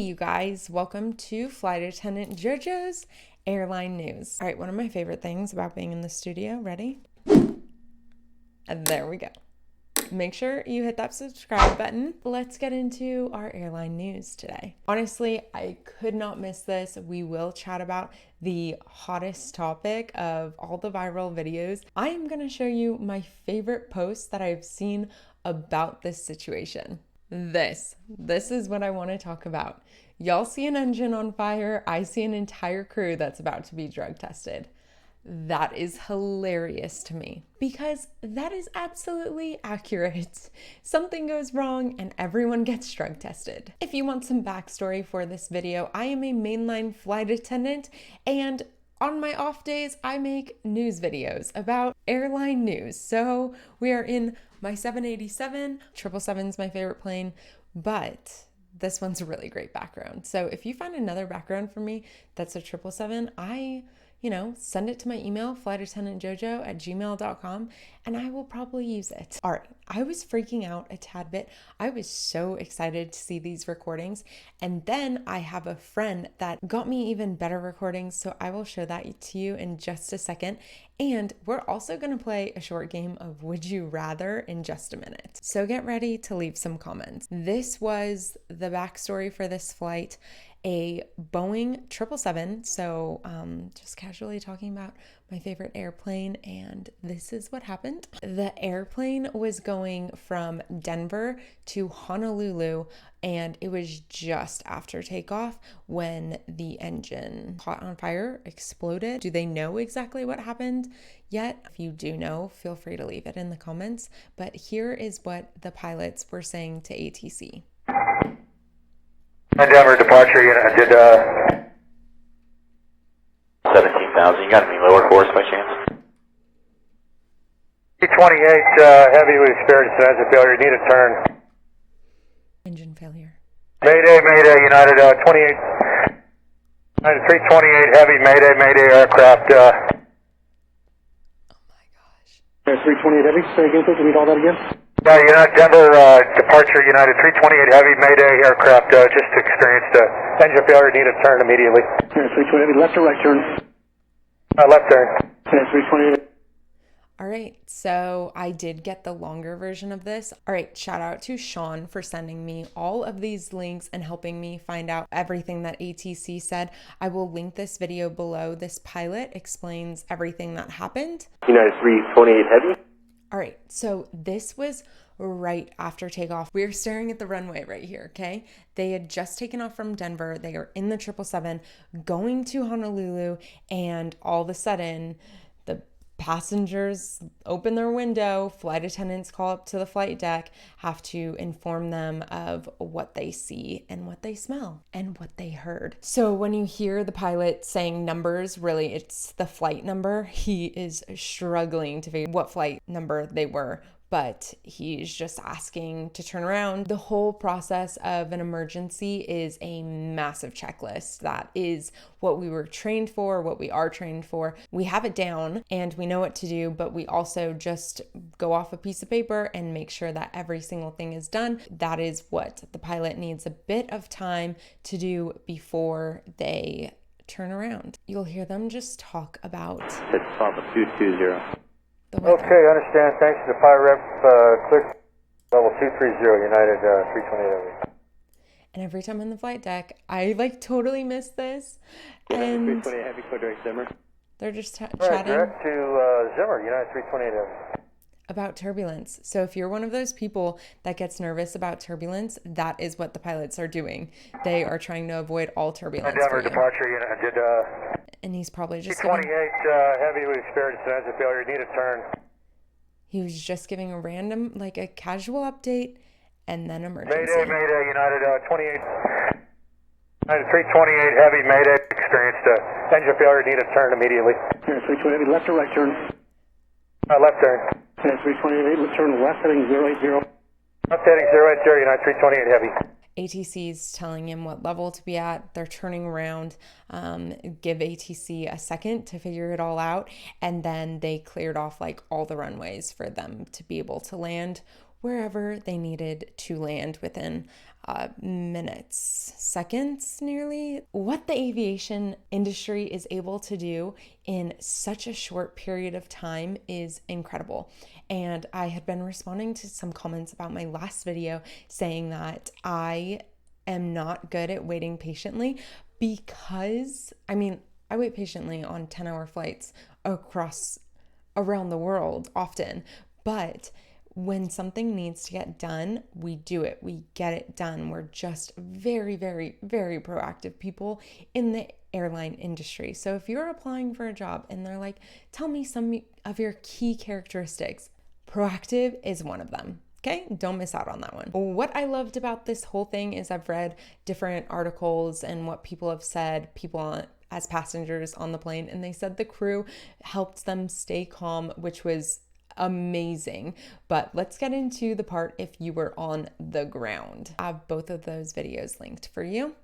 You guys, welcome to Flight Attendant JoJo's Airline News. All right, one of my favorite things about being in the studio, ready? And there we go. Make sure you hit that subscribe button. Let's get into our airline news today. Honestly, I could not miss this. We will chat about the hottest topic of all the viral videos. I am going to show you my favorite posts that I've seen about this situation. This is what I want to talk about. Y'all see an engine on fire. I see an entire crew that's about to be drug tested. That is hilarious to me because that is absolutely accurate. Something goes wrong and everyone gets drug tested. If you want some backstory for this video, I am a mainline flight attendant, and on my off days, I make news videos about airline news. So we are in my 787. 777 is my favorite plane, but this one's a really great background. So if you find another background for me that's a 777, send it to my email, flightattendantjojo@gmail.com, and I will probably use it. All right, I was freaking out a tad bit. I was so excited to see these recordings. And then I have a friend that got me even better recordings, so I will show that to you in just a second. And we're also going to play a short game of Would You Rather in just a minute. So get ready to leave some comments. This was the backstory for this flight. A Boeing 777, so just casually talking about my favorite airplane, and this is what happened. The airplane was going from Denver to Honolulu, and it was just after takeoff when the engine caught on fire, exploded. Do they know exactly what happened yet? If you do know, feel free to leave it in the comments, but here is what the pilots were saying to ATC. Denver departure unit, I did 17,000. You got any lower course by chance? 328 heavy, we experienced an engine failure, need a turn. Engine failure. Mayday, United 28, United 328 heavy, Mayday aircraft. Oh my gosh. 328 heavy, say again, please, read all that again. United Denver departure United 328 heavy, Mayday aircraft, just experienced engine failure, need a turn immediately. 328 heavy, left or right turn? Left turn. 328. All right, so I did get the longer version of this. All right, shout out to Sean for sending me all of these links and helping me find out everything that ATC said. I will link this video below. This pilot explains everything that happened. United 328 heavy. All right, so this was right after takeoff. We are staring at the runway right here, okay? They had just taken off from Denver. They are in the 777 going to Honolulu, and all of a sudden, the passengers open their window, flight attendants call up to the flight deck, have to inform them of what they see and what they smell and what they heard. So when you hear the pilot saying numbers, really it's the flight number. He is struggling to figure what flight number they were, but he's just asking to turn around. The whole process of an emergency is a massive checklist. That is what we were trained for, what we are trained for. We have it down and we know what to do, but we also just go off a piece of paper and make sure that every single thing is done. That is what the pilot needs a bit of time to do before they turn around. You'll hear them just talk about It's Papa 220. the weather. Okay, understand, thanks to the fire rep, clear level 230 United 328 heavy. And every time on the flight deck, I totally miss this. And 328 heavy, clear direct Zimmer. they're just chatting Direct to Zimmer, United 328 heavy. about turbulence. So if you're one of those people that gets nervous about turbulence, that is what the pilots are doing. They are trying to avoid all turbulence for Denver you. departure unit, I did And he's probably just 328 heavy, we experienced an engine failure, need a turn. he was just giving a random, a casual update and then emergency. Mayday, United 28, United 328 heavy, Mayday experienced engine failure, need a turn immediately. 328 heavy, left or right turn? Left turn. 328 heavy, turn left heading 080. Left heading 080, United 328 heavy. ATC's telling him what level to be at. They're turning around, give ATC a second to figure it all out. And then they cleared off all the runways for them to be able to land wherever they needed to land within minutes, seconds nearly. What the aviation industry is able to do in such a short period of time is incredible. And I had been responding to some comments about my last video saying that I am not good at waiting patiently because, I wait patiently on 10-hour flights around the world often, but when something needs to get done, we do it. We get it done. We're just very, very, very proactive people in the airline industry. So if you're applying for a job and they're like, tell me some of your key characteristics, proactive is one of them. Okay, don't miss out on that one. What I loved about this whole thing is I've read different articles and what people have said, as passengers on the plane, and they said the crew helped them stay calm, which was amazing. But let's get into the part if you were on the ground. I have both of those videos linked for you,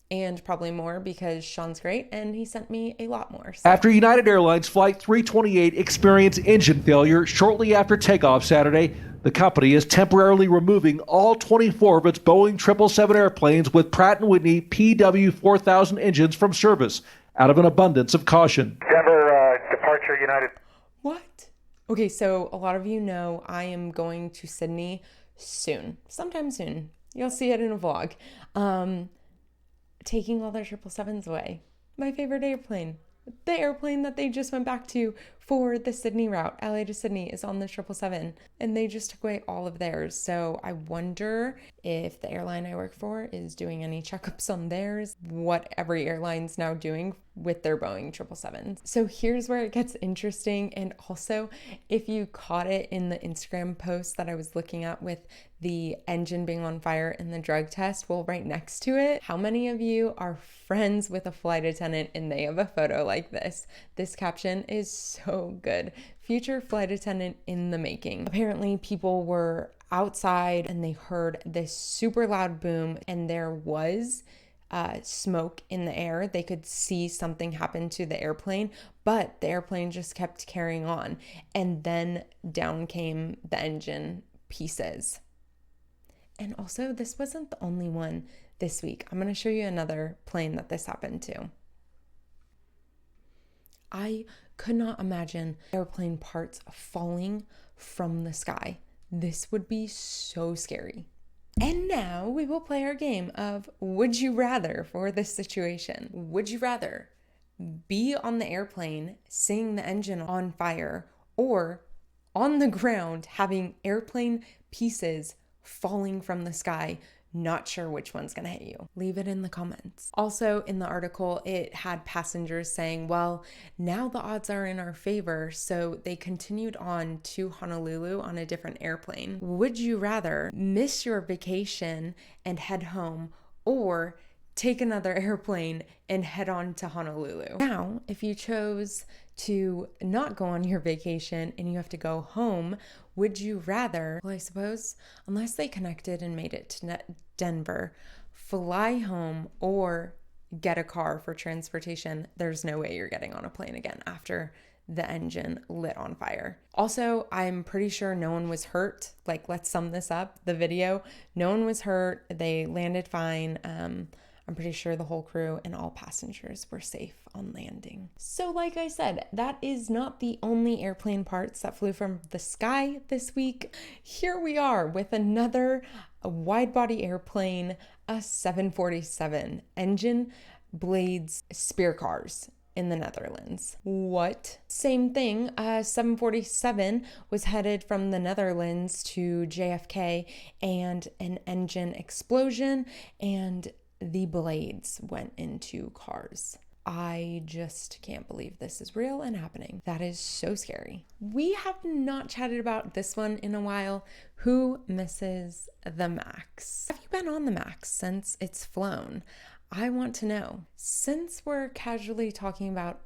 and probably more because Sean's great and he sent me a lot more. So. After United Airlines Flight 328 experienced engine failure shortly after takeoff Saturday, the company is temporarily removing all 24 of its Boeing 777 airplanes with Pratt & Whitney PW4000 engines from service out of an abundance of caution. Denver, departure United. What? Okay, so a lot of you know I am going to Sydney soon, sometime soon. You'll see it in a vlog. Taking all their 777s away. My favorite airplane. The airplane that they just went back to for the Sydney route, LA to Sydney, is on the 777, and they just took away all of theirs. So I wonder if the airline I work for is doing any checkups on theirs, what every airline's now doing with their Boeing 777s. So here's where it gets interesting. And also, if you caught it in the Instagram post that I was looking at with the engine being on fire and the drug test, well, right next to it, how many of you are friends with a flight attendant and they have a photo like this? This caption is so good. Future flight attendant in the making. Apparently people were outside and they heard this super loud boom and there was smoke in the air. They could see something happen to the airplane, but the airplane just kept carrying on. And then down came the engine pieces. And also, this wasn't the only one this week. I'm going to show you another plane that this happened to. I could not imagine airplane parts falling from the sky. This would be so scary. And now we will play our game of Would You Rather for this situation. Would you rather be on the airplane seeing the engine on fire or on the ground having airplane pieces falling from the sky? Not sure which one's gonna hit you. Leave it in the comments. Also, in the article, it had passengers saying, well, now the odds are in our favor, so they continued on to Honolulu on a different airplane. Would you rather miss your vacation and head home or take another airplane and head on to Honolulu? Now, if you chose to not go on your vacation and you have to go home, would you rather, well, I suppose, unless they connected and made it to Denver, fly home or get a car for transportation? There's no way you're getting on a plane again after the engine lit on fire. Also, I'm pretty sure no one was hurt. Like, let's sum this up. The video, no one was hurt. They landed fine. I'm pretty sure the whole crew and all passengers were safe on landing. So like I said, that is not the only airplane parts that flew from the sky this week. Here we are with another wide-body airplane, a 747 engine blades spear cars in the Netherlands. What? Same thing, a 747 was headed from the Netherlands to JFK and an engine explosion and the blades went into cars. I just can't believe this is real and happening. That is so scary. We have not chatted about this one in a while. Who misses the MAX? Have you been on the MAX since it's flown? I want to know. Since we're casually talking about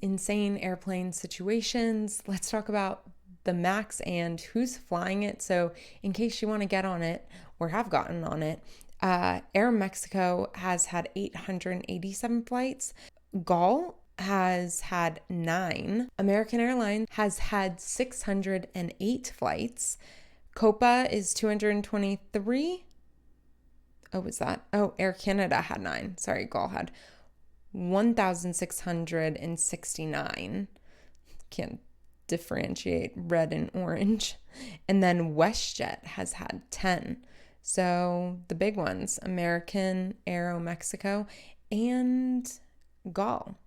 insane airplane situations, let's talk about the MAX and who's flying it. So in case you want to get on it or have gotten on it, Air Mexico has had 887 flights. GAL has had 9. American Airlines has had 608 flights. Copa is 223. Oh, was that? Oh, Air Canada had 9. Sorry, Gaul had 1,669. Can't differentiate red and orange. And then WestJet has had 10. So the big ones, American, Aero Mexico, and Gaul,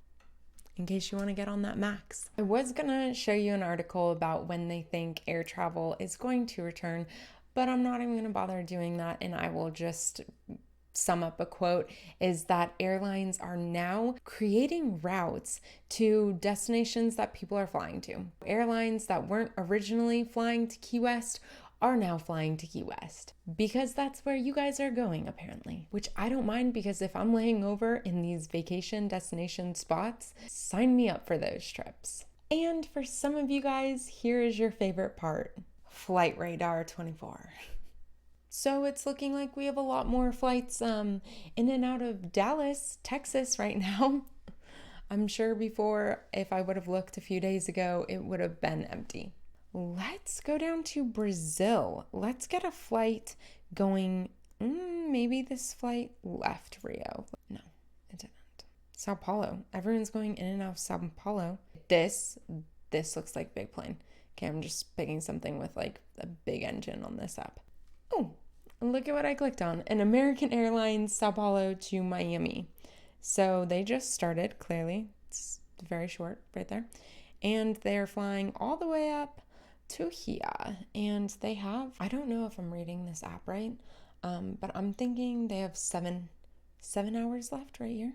in case you want to get on that MAX. I was going to show you an article about when they think air travel is going to return, but I'm not even going to bother doing that, and I will just sum up a quote, is that airlines are now creating routes to destinations that people are flying to. Airlines that weren't originally flying to Key West are now flying to Key West because that's where you guys are going, apparently, which I don't mind, because if I'm laying over in these vacation destination spots, sign me up for those trips. And for some of you guys, here is your favorite part: Flight Radar 24. So it's looking like we have a lot more flights in and out of Dallas, Texas right now. I'm sure before, if I would have looked a few days ago, it would have been empty. Let's go down to Brazil. Let's get a flight going. Maybe this flight left Rio. No, it didn't. Sao Paulo. Everyone's going in and out of Sao Paulo. This looks like a big plane. Okay, I'm just picking something with like a big engine on this app. Oh, look at what I clicked on. An American Airlines Sao Paulo to Miami. So they just started, clearly. It's very short right there. And they're flying all the way up to here. And they have, I don't know if I'm reading this app right, but I'm thinking they have seven hours left right here.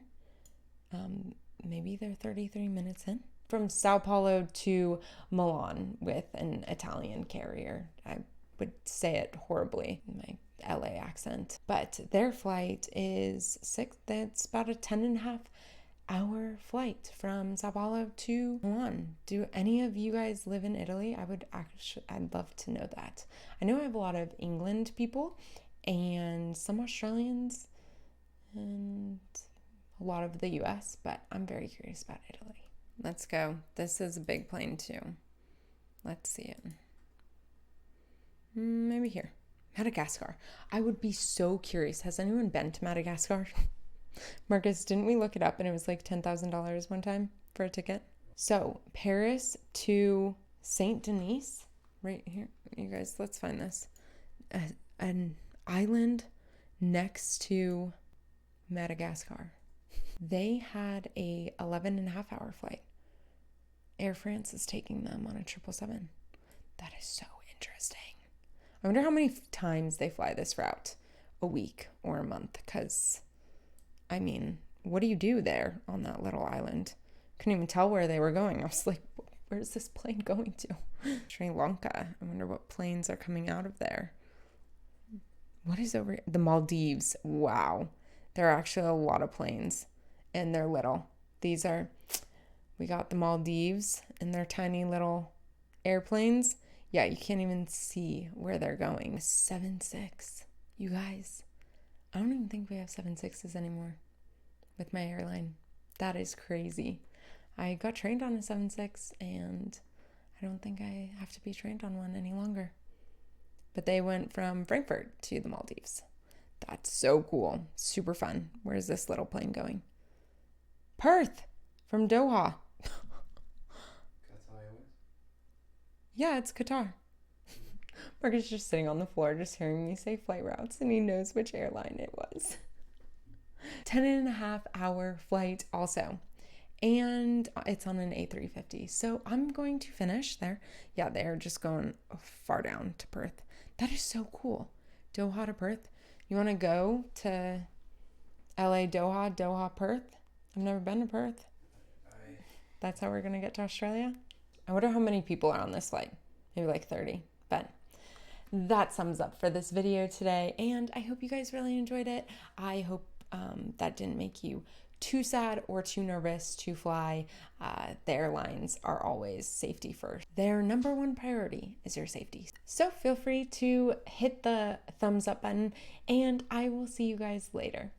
Maybe they're 33 minutes in. From Sao Paulo to Milan with an Italian carrier. I would say it horribly in my LA accent, but their flight is that's about a 10.5-hour flight from Sao Paulo to Milan. Do any of you guys live in Italy? I'd love to know that. I know I have a lot of England people and some Australians and a lot of the US, but I'm very curious about Italy. Let's go. This is a big plane too. Let's see it. Maybe here. Madagascar. I would be so curious. Has anyone been to Madagascar? Marcus, didn't we look it up and it was like $10,000 one time for a ticket? So Paris to Saint Denis, right here. You guys, let's find this. An island next to Madagascar. They had a 11.5-hour flight. Air France is taking them on a 777. That is so interesting. I wonder how many times they fly this route a week or a month, because, I mean, what do you do there on that little island? Couldn't even tell where they were going. I was like, where's this plane going to? Sri Lanka. I wonder what planes are coming out of there. What is over here? The Maldives. Wow. There are actually a lot of planes, and they're little. We got the Maldives and their tiny little airplanes. Yeah, you can't even see where they're going. 7.6. You guys, I don't even think we have 7.6s anymore with my airline. That is crazy. I got trained on a 7.6 and I don't think I have to be trained on one any longer. But they went from Frankfurt to the Maldives. That's so cool. Super fun. Where's this little plane going? Perth from Doha. Yeah, it's Qatar. Mark is just sitting on the floor, just hearing me say flight routes, and he knows which airline it was. 10.5-hour flight also. And it's on an A350. So I'm going to finish there. Yeah, they're just going far down to Perth. That is so cool. Doha to Perth. You want to go to LA, Doha, Doha, Perth? I've never been to Perth. That's how we're going to get to Australia? I wonder how many people are on this flight. Maybe like 30. But that sums up for this video today. And I hope you guys really enjoyed it. I hope that didn't make you too sad or too nervous to fly. The airlines are always safety first. Their number one priority is your safety. So feel free to hit the thumbs up button, and I will see you guys later.